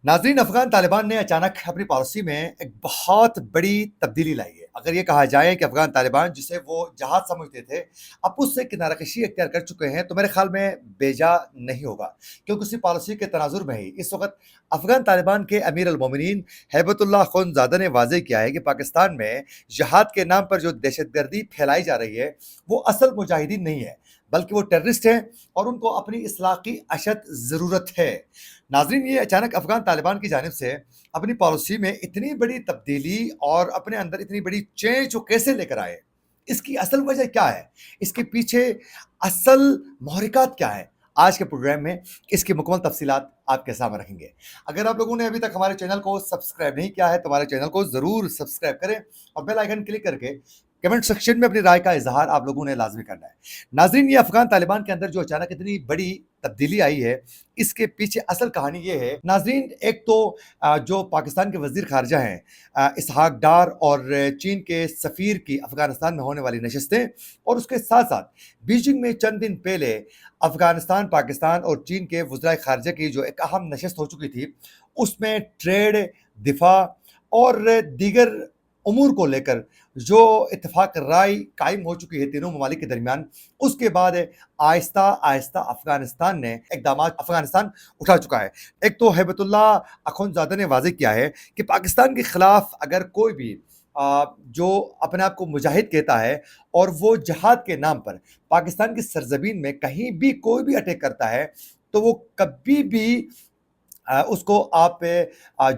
नाजरीन, अफगान तालिबान ने अचानक अपनी पॉलिसी में एक बहुत बड़ी तब्दीली लाई है। अगर ये कहा जाए कि अफगान तालिबान जिसे वो जहाज समझते थे, अब उससे किनारकशी इख्तियार कर चुके हैं, तो मेरे ख्याल में बेजा नहीं होगा, क्योंकि उसी पॉलिसी के तनाजुर में ही इस वक्त अफगान तालिबान के अमीर अल मोमिनीन हैबतुल्लाह अखुंदजादा ने वाजे किया है कि पाकिस्तान में जहाद के नाम पर जो दहशतगर्दी फैलाई जा रही है, वो असल मुजाहिदीन नहीं है, बल्कि वो टेररिस्ट हैं और उनको अपनी इस्लाह की अशद ज़रूरत है। नाजरीन, ये अचानक अफगान तालिबान की जानिब से अपनी पॉलिसी में इतनी बड़ी तब्दीली और अपने अंदर इतनी बड़ी चेंज वो कैसे लेकर आए, इसकी असल वजह क्या है, इसके पीछे असल महरिकात क्या है, आज के प्रोग्राम में इसकी मुकम्मल तफसीलात आपके सामने रखेंगे। अगर आप लोगों ने अभी तक हमारे चैनल को सब्सक्राइब नहीं किया है तो हमारे चैनल को ज़रूर सब्सक्राइब करें और बेल आइकन क्लिक करके कमेंट सेक्शन में अपनी राय का इजहार आप लोगों ने लाजमी करना है। नाजरीन, ये अफगान तालिबान के अंदर जो अचानक इतनी बड़ी तब्दीली आई है, इसके पीछे असल कहानी ये है। नाजरीन, एक तो जो पाकिस्तान के वजीर खारजा हैं इसहाक डार और चीन के सफ़ीर की अफगानिस्तान में होने वाली नशस्तें, और उसके साथ साथ बीजिंग में चंद दिन पहले अफगानिस्तान, पाकिस्तान और चीन के वज़राए खारजा की जो एक अहम नशस्त हो चुकी थी, उसमें ट्रेड, दिफा और दीगर उमूर को लेकर जो इत्तेफाक राय कायम हो चुकी है तीनों ममालिक के दरमियान, उसके बाद आहिस्ता आहिस्ता अफगानिस्तान उठा चुका है। एक तो हैबतुल्लाह अखुंदजादा ने वाजे किया है कि पाकिस्तान के खिलाफ अगर कोई भी जो अपने आप को मुजाहिद कहता है और वो जहाद के नाम पर पाकिस्तान की सरजमीन में कहीं भी कोई भी अटैक करता है, तो वो कभी भी उसको आप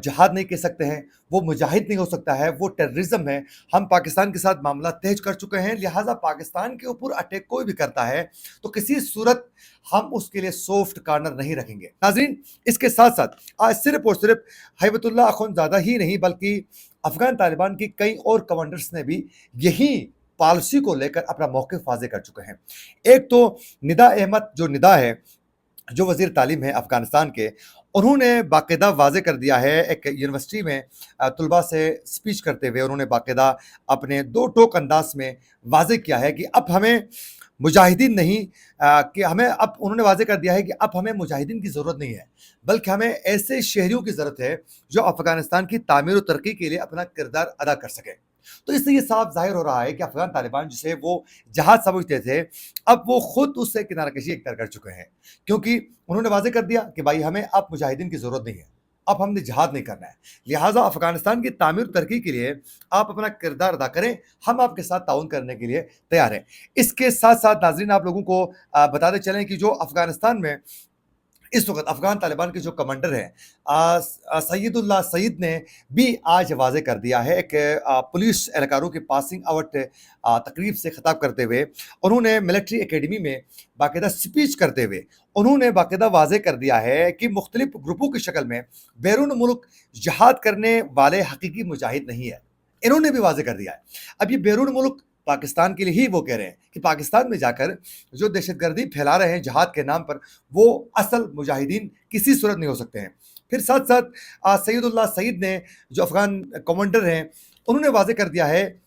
जहाद नहीं कह सकते हैं, वो मुजाहिद नहीं हो सकता है, वो टेररिज्म है। हम पाकिस्तान के साथ मामला तेज कर चुके हैं, लिहाजा पाकिस्तान के ऊपर अटैक कोई भी करता है तो किसी सूरत हम उसके लिए सॉफ्ट कॉर्नर नहीं रखेंगे। नाज़रीन, इसके साथ साथ आज सिर्फ और सिर्फ हैबतुल्लाह अखुंदजादा ही नहीं, बल्कि अफगान तालिबान की कई और कमांडर्स ने भी यही पॉलिसी को लेकर अपना मौक़िफ़ वाज़ेह कर चुके हैं। एक तो निदा अहमद, जो निदा है, जो वज़ीर तालीम है अफ़गानिस्तान के, उन्होंने बाकायदा वाज़ेह कर दिया है। एक यूनिवर्सिटी में तलबा से स्पीच करते हुए उन्होंने बाकायदा अपने दो टोक अंदाज में वाज़ेह किया है कि अब हमें मुजाहिदीन नहीं, कि हमें अब उन्होंने वाज़ेह कर दिया है कि अब हमें मुजाहिदीन की ज़रूरत नहीं है, बल्कि हमें ऐसे शहरियों की ज़रूरत है जो अफ़गानिस्तान की तामीर और तरक्की के लिए अपना किरदार अदा कर सकें। तो इससे ये साफ ज़ाहिर हो रहा है कि अफ़गान तालिबान जिसे वो जहाज़ समझते थे, अब वो खुद उससे किनारकशी इख्तियार कर चुके हैं, क्योंकि उन्होंने वाज़ेह कर दिया कि भाई हमें अब मुजाहिदीन की ज़रूरत नहीं है, अब हमने जहाद नहीं करना है, लिहाजा अफ़गानिस्तान की तामीर तरक्की के लिए आप अपना किरदार अदा करें, हम आपके साथ ताउन करने के लिए तैयार हैं। इसके साथ साथ नाज़रीन, आप लोगों को बताते चलें कि जो अफ़गानिस्तान में इस वक्त अफगान तालिबान के जो कमांडर हैं सैयदुल्लाह सईद ने भी आज वाज़ेह कर दिया है। एक पुलिस एहलकारों की पासिंग आउट तकरीब से खिताब करते हुए उन्होंने मिलिट्री एकेडमी में बाकायदा स्पीच करते हुए उन्होंने बाकायदा वाज़ेह कर दिया है कि मुख्तलिफ ग्रुपों की शक्ल में बैरून मुल्क जहाद करने वाले हकीकी मुजाहिद नहीं है, इन्होंने भी वाज़ेह कर दिया है। अब ये बैरून मुल्क पाकिस्तान के लिए ही वो कह रहे हैं कि पाकिस्तान में जाकर जो दहशतगर्दी फैला रहे हैं जहाद के नाम पर, वो असल मुजाहिदीन किसी सूरत नहीं हो सकते हैं। फिर साथ साथ सैयदुल्लाह सईद ने, जो अफगान कमांडर हैं, उन्होंने वाज़ेह कर दिया है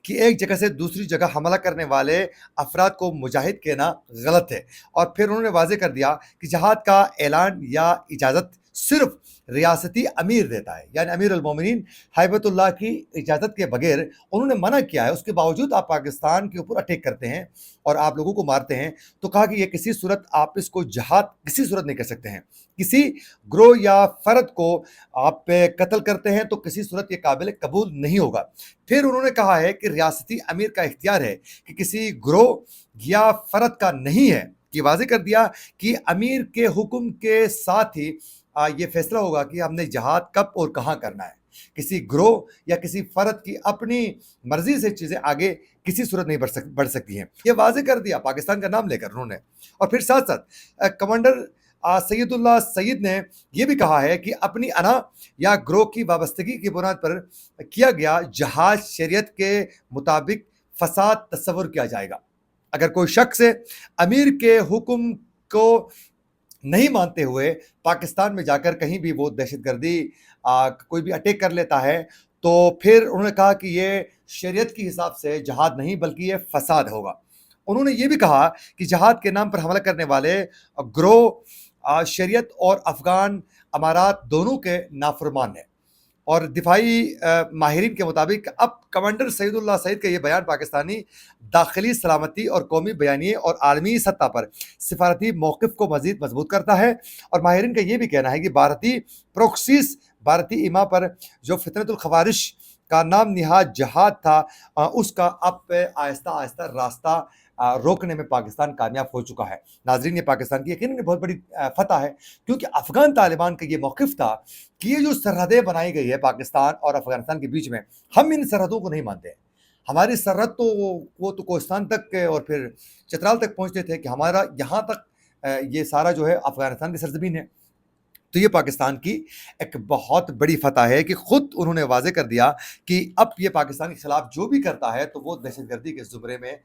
कि एक जगह से दूसरी जगह हमला करने वाले अफराद को मुजाहिद कहना गलत है। और फिर उन्होंने वाज़ेह कर दिया कि जहाद का ऐलान या इजाज़त सिर्फ रियासती अमीर देता है, यानी अमीर अल मोमिनीन हैबतुल्लाह की इजाज़त के बगैर उन्होंने मना किया है। उसके बावजूद आप पाकिस्तान के ऊपर अटैक करते हैं और आप लोगों को मारते हैं, तो कहा कि ये किसी सूरत आप इसको जहाद किसी सूरत नहीं कर सकते हैं। किसी ग्रोह या फ़र्द को आप कत्ल करते हैं तो किसी सूरत ये काबिल कबूल नहीं होगा। फिर उन्होंने कहा है कि रियासती अमीर का इख्तियार है कि किसी ग्रोह या फ़र्द का नहीं है, कि वाज़ेह कर दिया कि अमीर के हुक्म के साथ ही ये फैसला होगा कि हमने जहाद कब और कहाँ करना है। किसी ग्रोह या किसी फ़र्द की अपनी मर्जी से चीज़ें आगे किसी सूरत नहीं बढ़ सकती हैं। ये वाज़ेह कर दिया पाकिस्तान का नाम लेकर उन्होंने। और फिर साथ साथ कमांडर सैयदुल्लाह सईद ने यह भी कहा है कि अपनी अना या ग्रोह की वाबस्तगी की बुनियाद पर किया गया जहाज शरीयत के मुताबिक फसाद तस्वुर किया जाएगा। अगर कोई शख्स अमीर के हुक्म को नहीं मानते हुए पाकिस्तान में जाकर कहीं भी वो दहशतगर्दी कोई भी अटैक कर लेता है, तो फिर उन्होंने कहा कि ये शरीयत के हिसाब से जहाद नहीं बल्कि ये फसाद होगा। उन्होंने ये भी कहा कि जहाद के नाम पर हमला करने वाले ग्रोह शरीयत और अफगान امارات دونوں کے نافرمان ہیں۔ اور دفاعی ماہرین کے مطابق اب کمانڈر سعید اللہ سعید کا یہ بیان پاکستانی داخلی سلامتی اور قومی بیانیے اور عالمی سطح پر سفارتی موقف کو مزید مضبوط کرتا ہے۔ اور ماہرین کا یہ بھی کہنا ہے کہ بھارتی پروکسیز، بھارتی ایما پر جو فتنۃ الخوارش کا نام نہاد جہاد تھا، اس کا اب آہستہ آہستہ راستہ روکنے میں پاکستان کامیاب ہو چکا ہے۔ ناظرین، یہ پاکستان کی یقیناً بہت بڑی فتح ہے، کیونکہ افغان طالبان کا یہ موقف تھا کہ یہ جو سرحدیں بنائی گئی ہے پاکستان اور افغانستان کے بیچ میں، ہم ان سرحدوں کو نہیں مانتے۔ ہماری سرحد تو وہ تو کوہستان تک اور پھر چترال تک پہنچتے تھے، کہ ہمارا یہاں تک یہ سارا جو ہے افغانستان کی سرزمین ہے۔ تو یہ پاکستان کی ایک بہت بڑی فتح ہے کہ خود انہوں نے واضح کر دیا کہ اب یہ پاکستان کے خلاف جو بھی کرتا ہے تو وہ دہشت گردی کے زمرے میں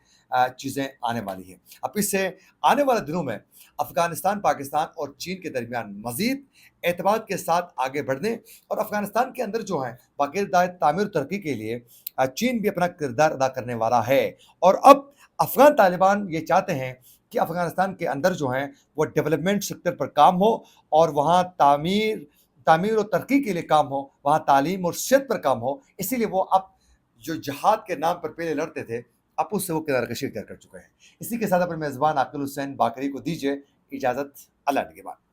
چیزیں آنے والی ہیں۔ اب اس سے آنے والے دنوں میں افغانستان، پاکستان اور چین کے درمیان مزید اعتماد کے ساتھ آگے بڑھنے، اور افغانستان کے اندر جو ہیں باقاعدہ تعمیر و ترقی کے لیے چین بھی اپنا کردار ادا کرنے والا ہے۔ اور اب افغان طالبان یہ چاہتے ہیں کہ افغانستان کے اندر جو ہیں وہ ڈیولپمنٹ سیکٹر پر کام ہو، اور وہاں تعمیر و ترقی کے لیے کام ہو، وہاں تعلیم اور صحت پر کام ہو۔ اسی لیے وہ اب جو جہاد کے نام پر پہلے لڑتے تھے، اب اس سے وہ کنارہ کشی کر چکے ہیں۔ اسی کے ساتھ اپنے میزبان عاقل حسین باقری کو دیجیے اجازت۔ اللہ نگہبان۔